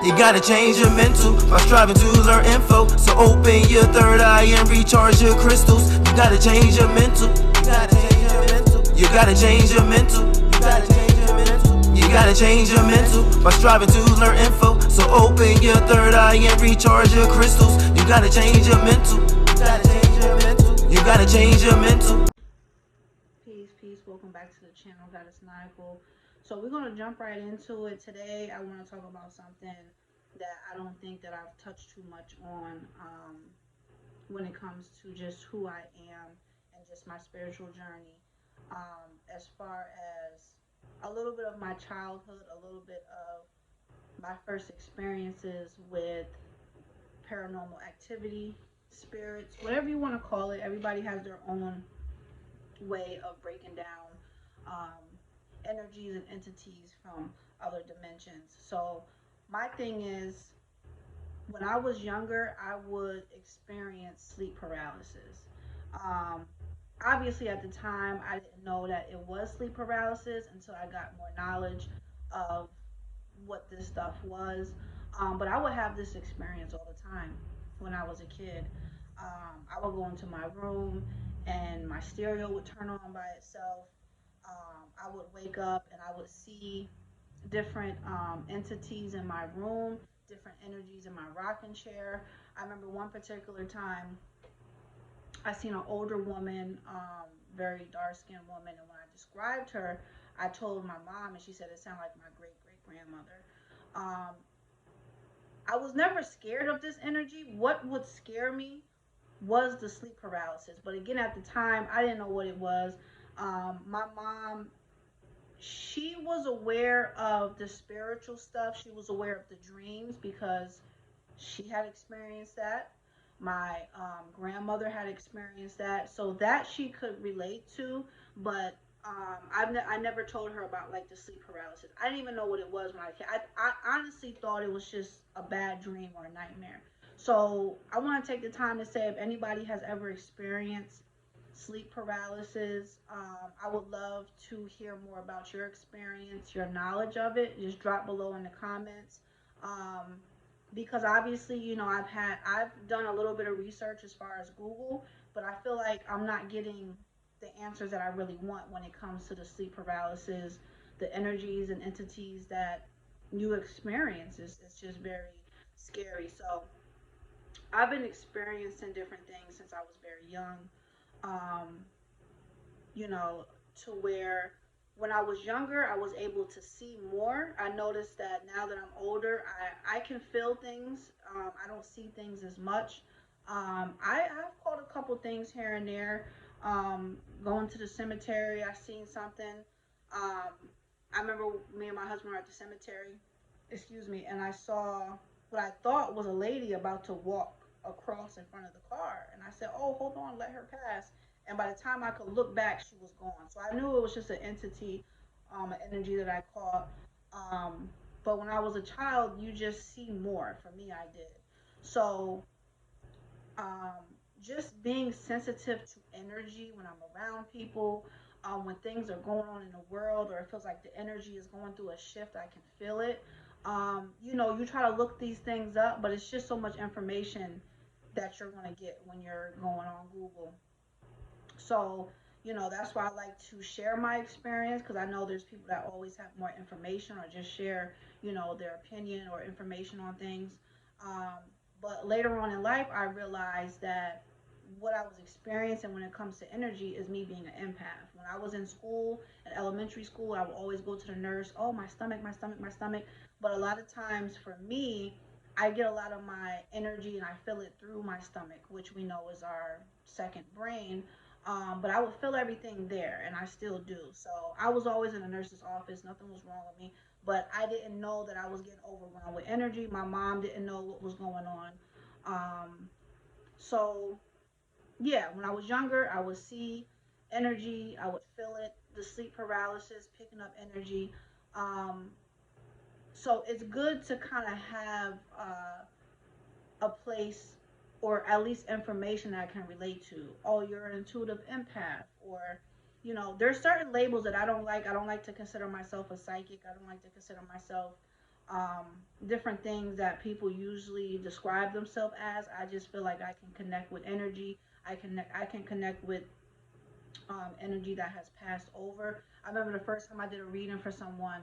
You gotta change your mental by striving to learn info. So open your third eye and recharge your crystals. You gotta change your mental. You gotta change your mental. You gotta change your mental. You gotta change your mental. You gotta change your mental by striving to learn info. So open your third eye and recharge your crystals. You gotta change your mental. You gotta change your mental. You gotta change your mental. Peace. Welcome back to the channel, Goddess Nigel. So we're gonna jump right into it today. I want to talk about something that I don't think that I've touched too much on when it comes to just who I am and just my spiritual journey. As far as a little bit of my childhood, a little bit of my first experiences with paranormal activity, spirits, whatever you want to call it. Everybody has their own way of breaking down um, energies and entities from other dimensions. So, my thing is, when I was younger, I would experience sleep paralysis. Um, Obviously, at the time, I didn't know that it was sleep paralysis until I got more knowledge of what this stuff was. But I would have this experience all the time when I was a kid. I would go into my room and my stereo would turn on by itself. I would wake up and I would see different entities in my room, different energies in my rocking chair. I remember one particular time I seen an older woman, very dark skinned woman, and when I described her, I told my mom, and she said it sounded like my great grandmother. Um, I was never scared of this energy. What would scare me was the sleep paralysis. But again, at the time, I didn't know what it was. My mom, she was aware of the spiritual stuff. She was aware of the dreams because she had experienced that. My grandmother had experienced that, so that she could relate to. But I never told her about like the sleep paralysis. I didn't even know what it was when I honestly thought it was just a bad dream or a nightmare. So I want to take the time to say if anybody has ever experienced sleep paralysis, I would love to hear more about your experience, your knowledge of it. Just drop below in the comments. Um, because obviously, I've done a little bit of research as far as Google, but I feel like I'm not getting the answers that I really want when it comes to the sleep paralysis, the energies and entities that you experience. It's just very scary. So I've been experiencing different things since I was very young. Um, you know, to where when I was younger, I was able to see more. I noticed that now that I'm older, I can feel things. I don't see things as much. I've caught a couple things here and there. Going to the cemetery, I seen something. Um, I remember me and my husband were at the cemetery, excuse me, and I saw what I thought was a lady about to walk across in front of the car. And I said, "Oh, hold on, let her pass." And by the time I could look back, she was gone. So I knew it was just an entity, an energy that I caught. Um, but when I was a child, you just see more. For me, I did. So um, just being sensitive to energy when I'm around people, when things are going on in the world, or it feels like the energy is going through a shift, I can feel it. You try to look these things up, but it's just so much information that you're going to get when you're going on Google. So, that's why I like to share my experience because I know there's people that always have more information or just share, their opinion or information on things. Um, but later on in life, I realized that what I was experiencing when it comes to energy is me being an empath. When I was in school, in elementary school, I would always go to the nurse, oh, my stomach, my stomach, my stomach. But a lot of times for me, I get a lot of my energy and I feel it through my stomach, which we know is our second brain. But I would feel everything there, and I still do. So I was always in a nurse's office. Nothing was wrong with me, but I didn't know that I was getting overwhelmed with energy. My mom didn't know what was going on. Um, so yeah, when I was younger, I would see energy. I would feel it. The sleep paralysis, picking up energy. Um, so it's good to kind of have a place or at least information that I can relate to. Oh, you're an intuitive empath, or there's certain labels that I don't like. I don't like to consider myself a psychic. I don't like to consider myself um, different things that people usually describe themselves as. I just feel like I can connect with energy. I can connect with energy that has passed over. I remember the first time I did a reading for someone.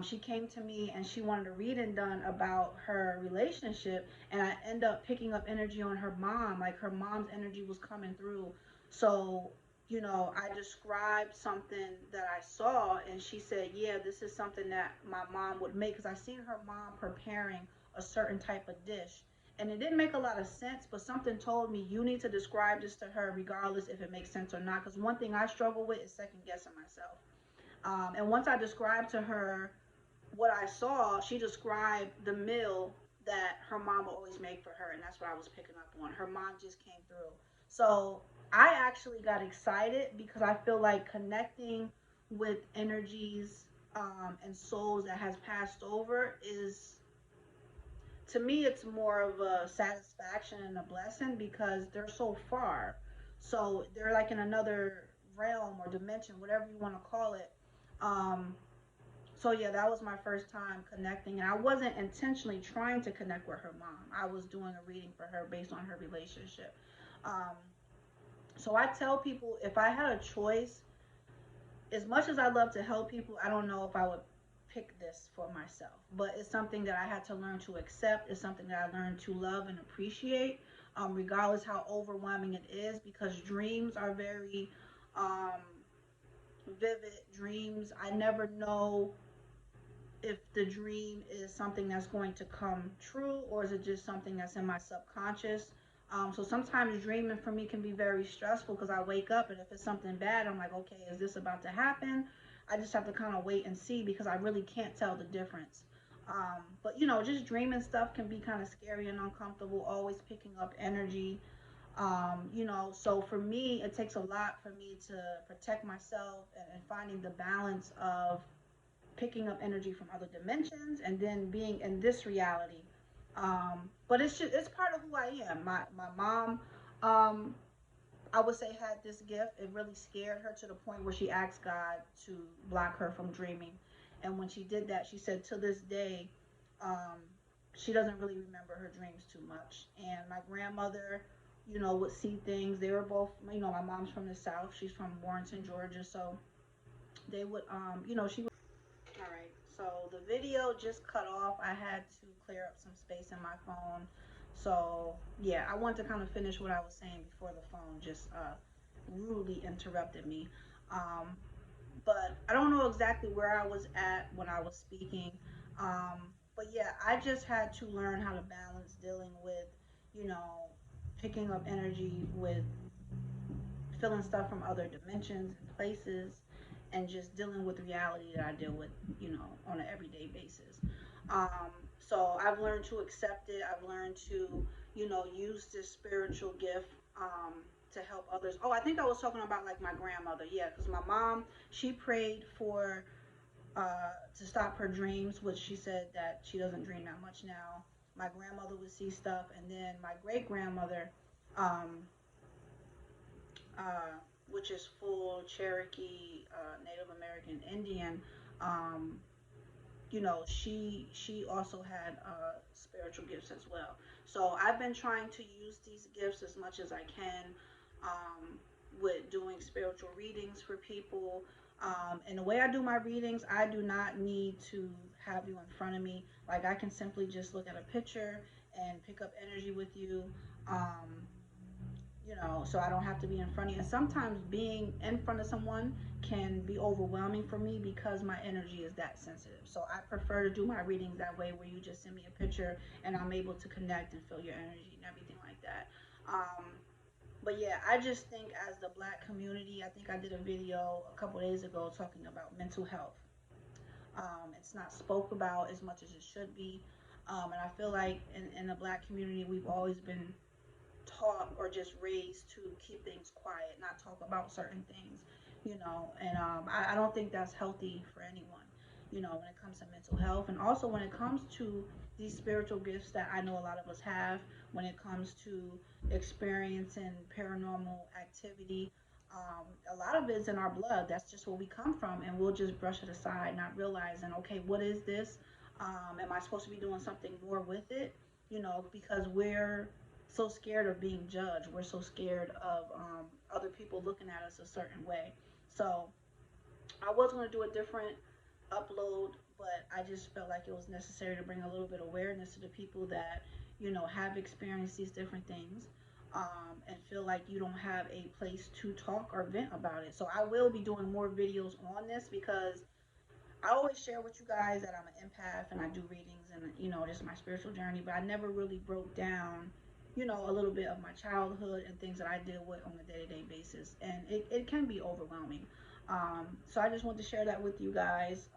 She came to me and she wanted a reading done about her relationship, and I end up picking up energy on her mom. Like her mom's energy was coming through. So, I described something that I saw, and she said, "Yeah, this is something that my mom would make." Because I seen her mom preparing a certain type of dish, and it didn't make a lot of sense, but something told me you need to describe this to her regardless if it makes sense or not, because one thing I struggle with is second guessing myself. And once I described to her what I saw, she described the meal that her mom would always make for her, and that's what I was picking up on. Her mom just came through. So I actually got excited because I feel like connecting with energies and souls that has passed over is, to me, it's more of a satisfaction and a blessing because they're so far. So they're like in another realm or dimension, whatever you want to call it. Um, so yeah, that was my first time connecting, and I wasn't intentionally trying to connect with her mom. I was doing a reading for her based on her relationship. Um, so I tell people, if I had a choice, as much as I love to help people, I don't know if I would pick this for myself. But it's something that I had to learn to accept. It's something that I learned to love and appreciate, regardless how overwhelming it is, because dreams are very um, vivid dreams. I never know if the dream is something that's going to come true or is it just something that's in my subconscious. So sometimes dreaming for me can be very stressful because I wake up and if it's something bad, I'm like, okay, is this about to happen? I just have to kind of wait and see because I really can't tell the difference. But just dreaming stuff can be kind of scary and uncomfortable, always picking up energy. So for me, it takes a lot for me to protect myself and finding the balance of picking up energy from other dimensions and then being in this reality. But it's part of who I am. My mom, um, I would say, had this gift. It really scared her to the point where she asked God to block her from dreaming. And when she did that, she said to this day, um, she doesn't really remember her dreams too much. And my grandmother, would see things. They were both, my mom's from the South. She's from Warrenton, Georgia. So they would, she would. All right, so the video just cut off. I had to clear up some space in my phone. So, yeah, I wanted to kind of finish what I was saying before the phone just rudely interrupted me. Um, but I don't know exactly where I was at when I was speaking. But yeah, I just had to learn how to balance dealing with, you know, picking up energy with feeling stuff from other dimensions and places, and just dealing with reality that I deal with, on an everyday basis. Um, so I've learned to accept it. I've learned to, use this spiritual gift to help others. Oh, I think I was talking about like my grandmother. Yeah, because my mom, she prayed for to stop her dreams, which she said that she doesn't dream that much now. My grandmother would see stuff, and then my great grandmother, um, uh, which is full Cherokee, Native American Indian. Um, she also had spiritual gifts as well. So I've been trying to use these gifts as much as I can, um, with doing spiritual readings for people. And the way I do my readings, I do not need to have you in front of me. Like I can simply just look at a picture and pick up energy with you. Um, so I don't have to be in front of you. And sometimes being in front of someone can be overwhelming for me because my energy is that sensitive. So I prefer to do my readings that way, where you just send me a picture and I'm able to connect and feel your energy and everything like that. Um, but yeah, I just think as the black community, I think I did a video a couple days ago talking about mental health. It's not spoke about as much as it should be. And I feel like in the black community, we've always been taught or just raised to keep things quiet, not talk about certain things, and I don't think that's healthy for anyone, when it comes to mental health. And also when it comes to these spiritual gifts that I know a lot of us have, when it comes to experiencing paranormal activity, a lot of it's in our blood. That's just where we come from, and we'll just brush it aside, not realizing, okay, what is this? Am I supposed to be doing something more with it? Because we're so scared of being judged. We're so scared of other people looking at us a certain way. So I was going to do a different upload, but I just felt like it was necessary to bring a little bit of awareness to the people that, have experienced these different things, and feel like you don't have a place to talk or vent about it. So I will be doing more videos on this because I always share with you guys that I'm an empath and I do readings and just my spiritual journey, but I never really broke down, a little bit of my childhood and things that I deal with on a day-to-day basis, and it can be overwhelming. So I just want to share that with you guys.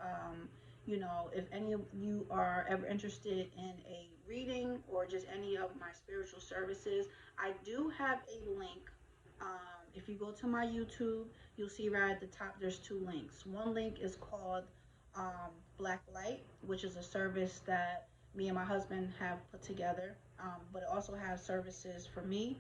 If any of you are ever interested in a reading or just any of my spiritual services, I do have a link. If you go to my YouTube, you'll see right at the top there's two links. One link is called Black Light, which is a service that me and my husband have put together. But it also has services for me,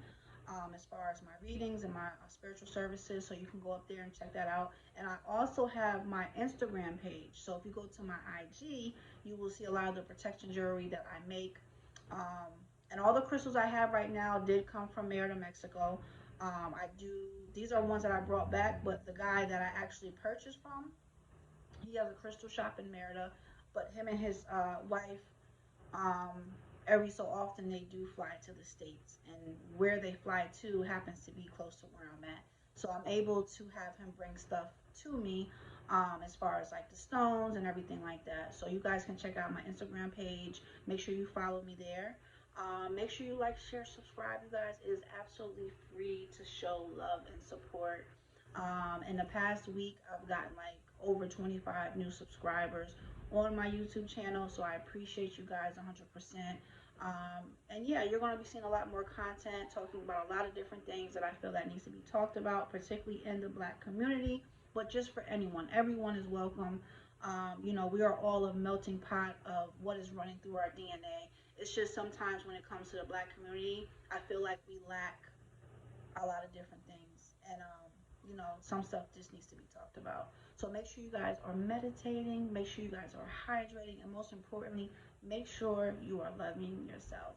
as far as my readings and my spiritual services. So you can go up there and check that out. And I also have my Instagram page. So if you go to my IG, you will see a lot of the protection jewelry that I make. Um, and all the crystals I have right now did come from Merida, Mexico. I do. These are ones that I brought back, but the guy that I actually purchased from, he has a crystal shop in Merida, but him and his wife, um, every so often they do fly to the States, and where they fly to happens to be close to where I'm at. So I'm able to have him bring stuff to me, as far as like the stones and everything like that. So you guys can check out my Instagram page. Make sure you follow me there. Make sure you like, share, subscribe. You guys, it is absolutely free to show love and support. In the past week, I've gotten like over 25 new subscribers on my YouTube channel, so I appreciate you guys 100%. And yeah, you're going to be seeing a lot more content talking about a lot of different things that I feel that needs to be talked about, particularly in the Black community, but just for anyone. Everyone is welcome. We are all a melting pot of what is running through our DNA. It's just sometimes when it comes to the Black community, I feel like we lack a lot of different things. And, some stuff just needs to be talked about. So make sure you guys are meditating, make sure you guys are hydrating, and most importantly, make sure you are loving yourself.